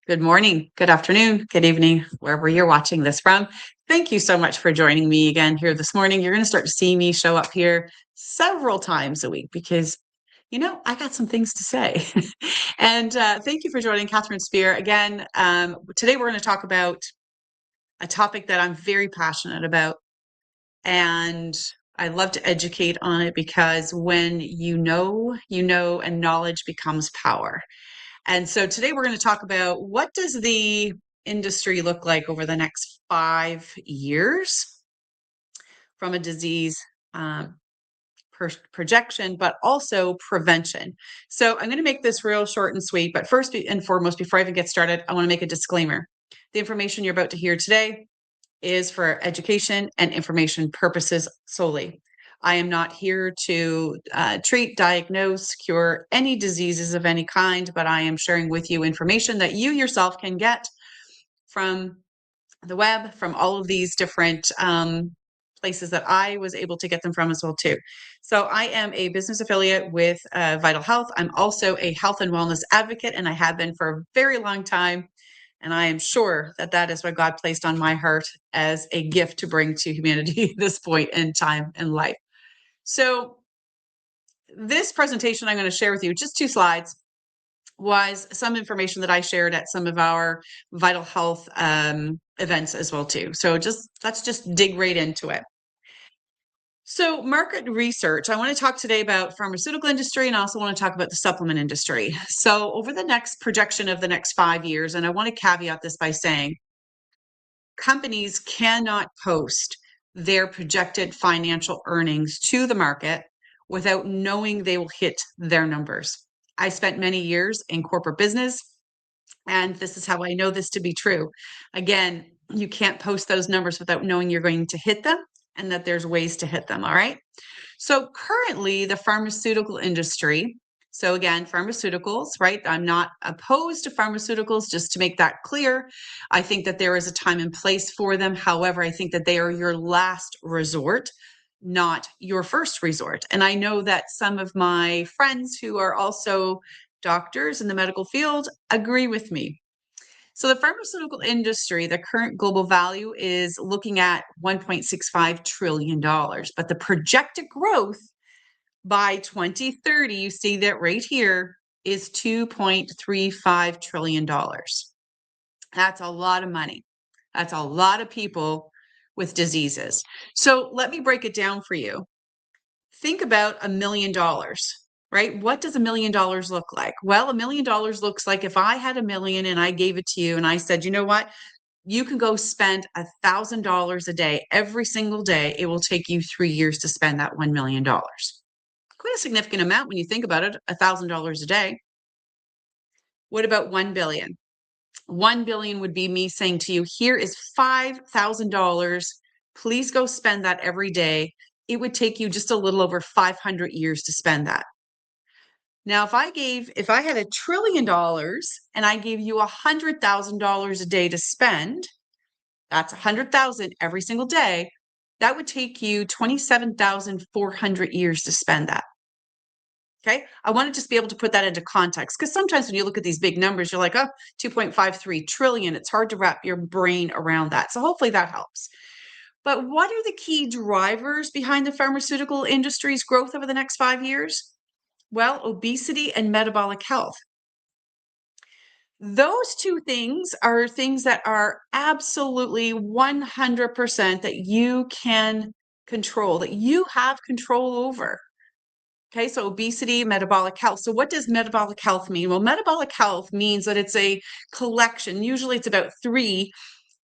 Good morning, good afternoon, good evening, wherever you're watching this from. Thank you so much for joining me again here this morning. You're going to start to see me show up here several times a week because, I got some things to say. And thank you for joining Catherine Spear again. Today, we're going to talk about a topic that I'm very passionate about. And I love to educate on it because when you know, and knowledge becomes power. And so today we're going to talk about what does the industry look like over the next 5 years from a disease um, projection, but also prevention. So I'm going to make this real short and sweet. But first and foremost, before I even get started, I want to make a disclaimer. The information you're about to hear today is for education and information purposes solely. I am not here to treat, diagnose, cure any diseases of any kind, but I am sharing with you information that you yourself can get from the web, from all of these different places that I was able to get them from as well too. So I am a business affiliate with Vital Health. I'm also a health and wellness advocate, and I have been for a very long time. And I am sure that that is what God placed on my heart as a gift to bring to humanity at this point in time in life. So this presentation I'm going to share with you, just 2 slides, was some information that I shared at some of our Vital Health events as well too. So let's just dig right into it. So market research, I want to talk today about pharmaceutical industry and I also want to talk about the supplement industry. So over the next projection of the next 5 years, and I want to caveat this by saying companies cannot post their projected financial earnings to the market without knowing they will hit their numbers. I spent many years in corporate business, and this is how I know this to be true. Again, you can't post those numbers without knowing you're going to hit them and that there's ways to hit them. All right. So currently, the pharmaceutical industry, so again, pharmaceuticals, right? I'm not opposed to pharmaceuticals, just to make that clear. I think that there is a time and place for them. However, I think that they are your last resort, not your first resort. And I know that some of my friends who are also doctors in the medical field agree with me. So the pharmaceutical industry, the current global value is looking at $1.65 trillion, but the projected growth by 2030, you see that right here, is $2.35 trillion. That's a lot of money. That's a lot of people with diseases. So let me break it down for you. Think about $1 million, right? What does $1 million look like? Well, $1 million looks like if I had $1 million and I gave it to you and I said, you know what? You can go spend $1,000 a day every single day. It will take you 3 years to spend that $1 million. Quite a significant amount when you think about it, $1,000 a day. What about 1 billion? 1 billion would be me saying to you, here is $5,000. Please go spend that every day. It would take you just a little over 500 years to spend that. Now, if I had $1 trillion and I gave you $100,000 a day to spend, that's 100,000 every single day. That would take you 27,400 years to spend that. Okay. I want to just be able to put that into context because sometimes when you look at these big numbers, you're like, oh, 2.53 trillion. It's hard to wrap your brain around that. So hopefully that helps. But what are the key drivers behind the pharmaceutical industry's growth over the next 5 years? Well, obesity and metabolic health. Those two things are things that are absolutely 100% that you can control, that you have control over. Okay, so obesity, metabolic health. So what does metabolic health mean? Well, metabolic health means that it's a collection. Usually it's about three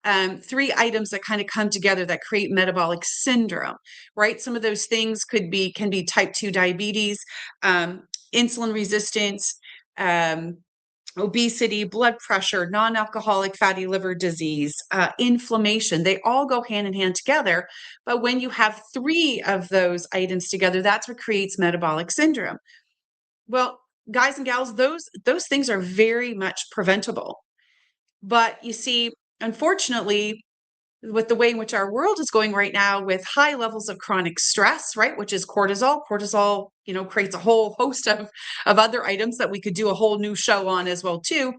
items that kind of come together that create metabolic syndrome, right? Some of those things can be type 2 diabetes, insulin resistance, obesity, blood pressure, non-alcoholic fatty liver disease, inflammation. They all go hand in hand together. But when you have 3 of those items together, that's what creates metabolic syndrome. Well, guys and gals, those things are very much preventable. But you see, unfortunately, with the way in which our world is going right now with high levels of chronic stress, right, which is cortisol. Cortisol, creates a whole host of other items that we could do a whole new show on as well too.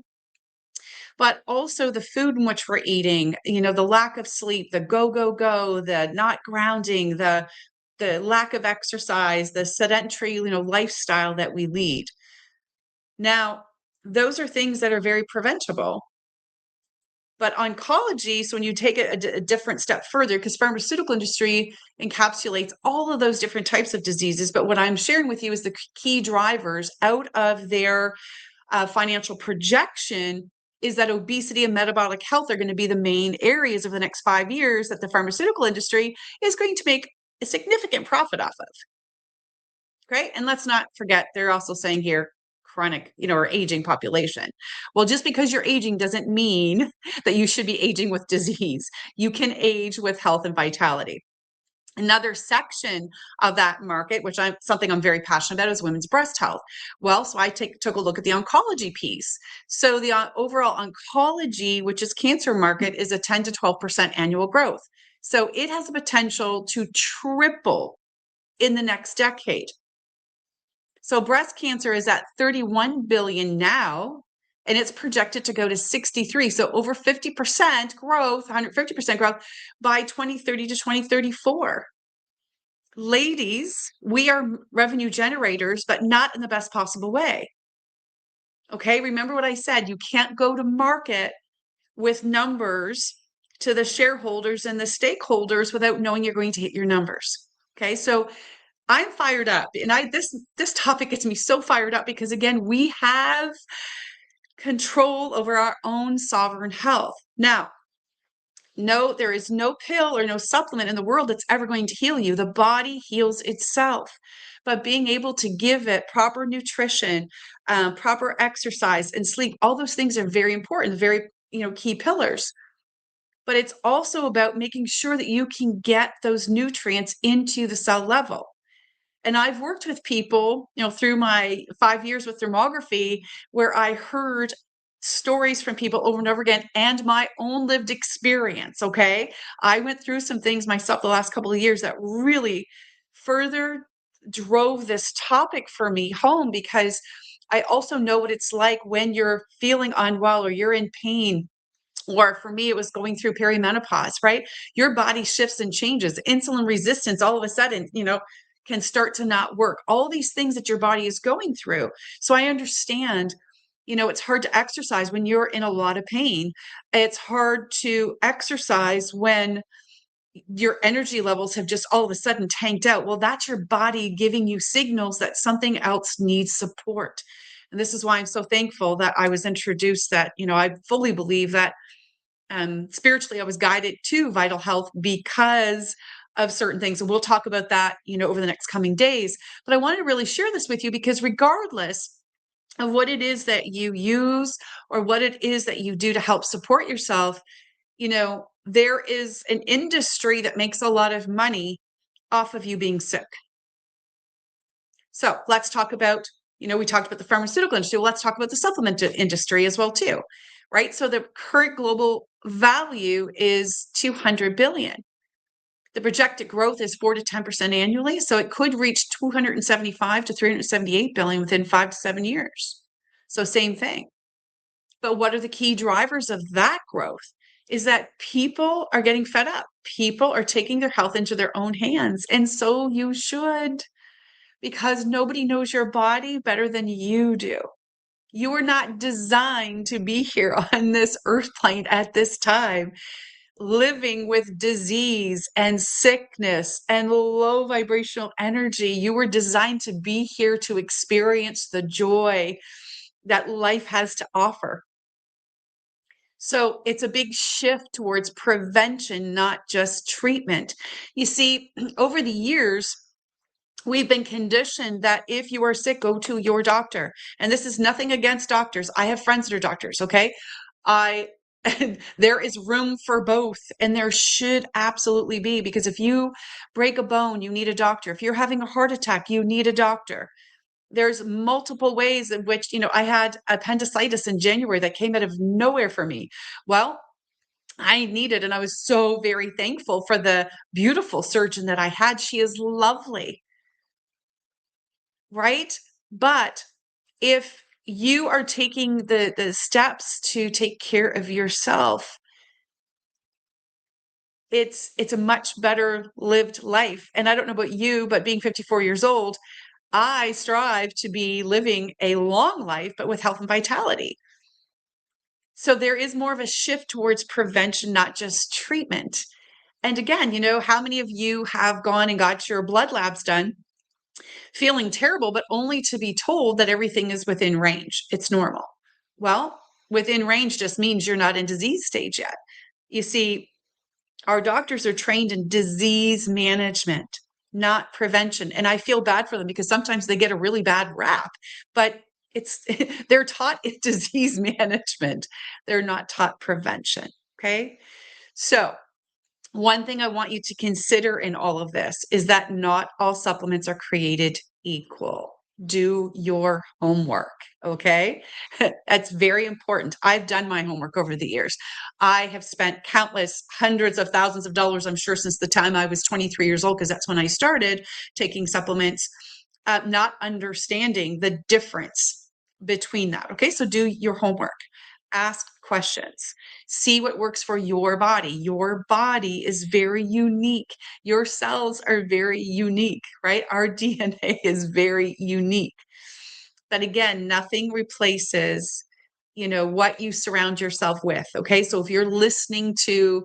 but also the food in which we're eating, the lack of sleep, the go, go, go, the not grounding, the lack of exercise, the sedentary, lifestyle that we lead. Now, those are things that are very preventable. But oncology, so when you take it a different step further, because pharmaceutical industry encapsulates all of those different types of diseases, but what I'm sharing with you is the key drivers out of their financial projection is that obesity and metabolic health are going to be the main areas of the next 5 years that the pharmaceutical industry is going to make a significant profit off of. Okay. And let's not forget, they're also saying here chronic, or aging population. Well, just because you're aging doesn't mean that you should be aging with disease. You can age with health and vitality. Another section of that market, which something I'm very passionate about, is women's breast health. Well, so I took a look at the oncology piece. So the overall oncology, which is cancer market, is a 10 to 12% annual growth. So it has the potential to triple in the next decade. So breast cancer is at 31 billion now, and it's projected to go to 63. So over 50% growth, 150% growth by 2030 to 2034. Ladies, we are revenue generators, but not in the best possible way. Okay, remember what I said. You can't go to market with numbers to the shareholders and the stakeholders without knowing you're going to hit your numbers. Okay, so I'm fired up, and this topic gets me so fired up because, again, we have control over our own sovereign health. Now, no, there is no pill or no supplement in the world that's ever going to heal you. The body heals itself, but being able to give it proper nutrition, proper exercise, and sleep, all those things are very important, very key pillars. But it's also about making sure that you can get those nutrients into the cell level. And I've worked with people, through my 5 years with thermography, where I heard stories from people over and over again and my own lived experience. Okay. I went through some things myself the last couple of years that really further drove this topic for me home, because I also know what it's like when you're feeling unwell or you're in pain. Or for me, it was going through perimenopause, right? Your body shifts and changes. Insulin resistance all of a sudden, can start to not work. All these things that your body is going through. So I understand, it's hard to exercise when you're in a lot of pain. It's hard to exercise when your energy levels have just all of a sudden tanked out. Well, that's your body giving you signals that something else needs support. And this is why I'm so thankful that I was introduced that, I fully believe that spiritually I was guided to vital health because of certain things. And we'll talk about that, over the next coming days. But I wanted to really share this with you because regardless of what it is that you use or what it is that you do to help support yourself, there is an industry that makes a lot of money off of you being sick. So let's talk about, we talked about the pharmaceutical industry. Well, let's talk about the supplement industry as well, too, right? So the current global value is 200 billion. The projected growth is 4 to 10% annually. So it could reach 275 to 378 billion within 5 to 7 years. So same thing. But what are the key drivers of that growth? Is that people are getting fed up. People are taking their health into their own hands. And so you should, because nobody knows your body better than you do. You are not designed to be here on this earth plane at this time, living with disease and sickness and low vibrational energy. You were designed to be here to experience the joy that life has to offer. So it's a big shift towards prevention, not just treatment. You see, over the years, we've been conditioned that if you are sick, go to your doctor. And this is nothing against doctors. I have friends that are doctors, okay? There is room for both, and there should absolutely be, because if you break a bone, you need a doctor. If you're having a heart attack, you need a doctor. There's multiple ways in which, I had appendicitis in January that came out of nowhere for me. Well, I needed, and I was so very thankful for the beautiful surgeon that I had. She is lovely. Right? But if you are taking the steps to take care of yourself, it's a much better lived life. And I don't know about you, but being 54 years old, I strive to be living a long life, but with health and vitality. So there is more of a shift towards prevention, not just treatment. And again, how many of you have gone and got your blood labs done feeling terrible, but only to be told that everything is within range? It's normal. Well, within range just means you're not in disease stage yet. You see, our doctors are trained in disease management, not prevention. And I feel bad for them because sometimes they get a really bad rap, but it's they're taught in disease management. They're not taught prevention. Okay. So one thing I want you to consider in all of this is that not all supplements are created equal. Do your homework, okay? That's very important. I've done my homework over the years. I have spent countless hundreds of thousands of dollars, I'm sure, since the time I was 23 years old, because that's when I started taking supplements, not understanding the difference between that. Okay, so do your homework, ask questions, see what works for your body. Your body is very unique. Your cells are very unique, right? Our DNA is very unique. But again, nothing replaces, what you surround yourself with. Okay, so if you're listening to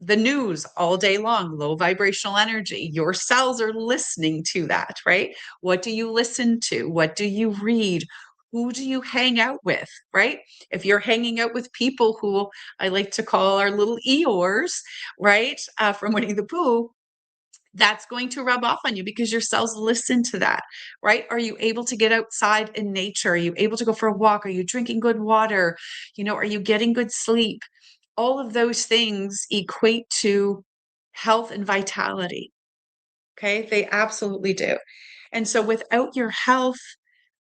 the news all day long, low vibrational energy, your cells are listening to that, right? What do you listen to? What do you read? Who do you hang out with, right? If you're hanging out with people who I like to call our little Eeyores, right, from Winnie the Pooh, that's going to rub off on you because your cells listen to that, right? Are you able to get outside in nature? Are you able to go for a walk? Are you drinking good water? Are you getting good sleep? All of those things equate to health and vitality. Okay. They absolutely do. And so without your health,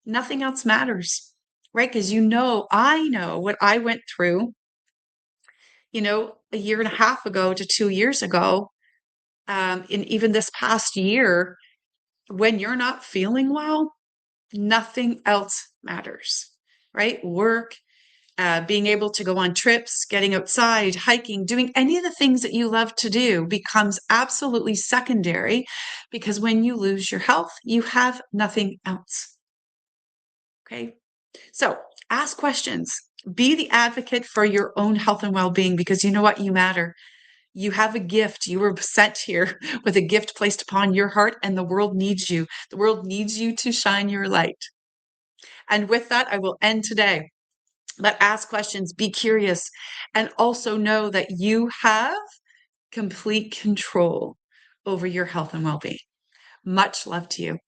nothing else matters, right? Because I know what I went through, a year and a half ago to 2 years ago, and even this past year, when you're not feeling well, nothing else matters, right? Work, being able to go on trips, getting outside, hiking, doing any of the things that you love to do becomes absolutely secondary because when you lose your health, you have nothing else. Okay. So ask questions. Be the advocate for your own health and well being because you know what? You matter. You have a gift. You were sent here with a gift placed upon your heart, and the world needs you. The world needs you to shine your light. And with that, I will end today. But ask questions, be curious, and also know that you have complete control over your health and well being. Much love to you.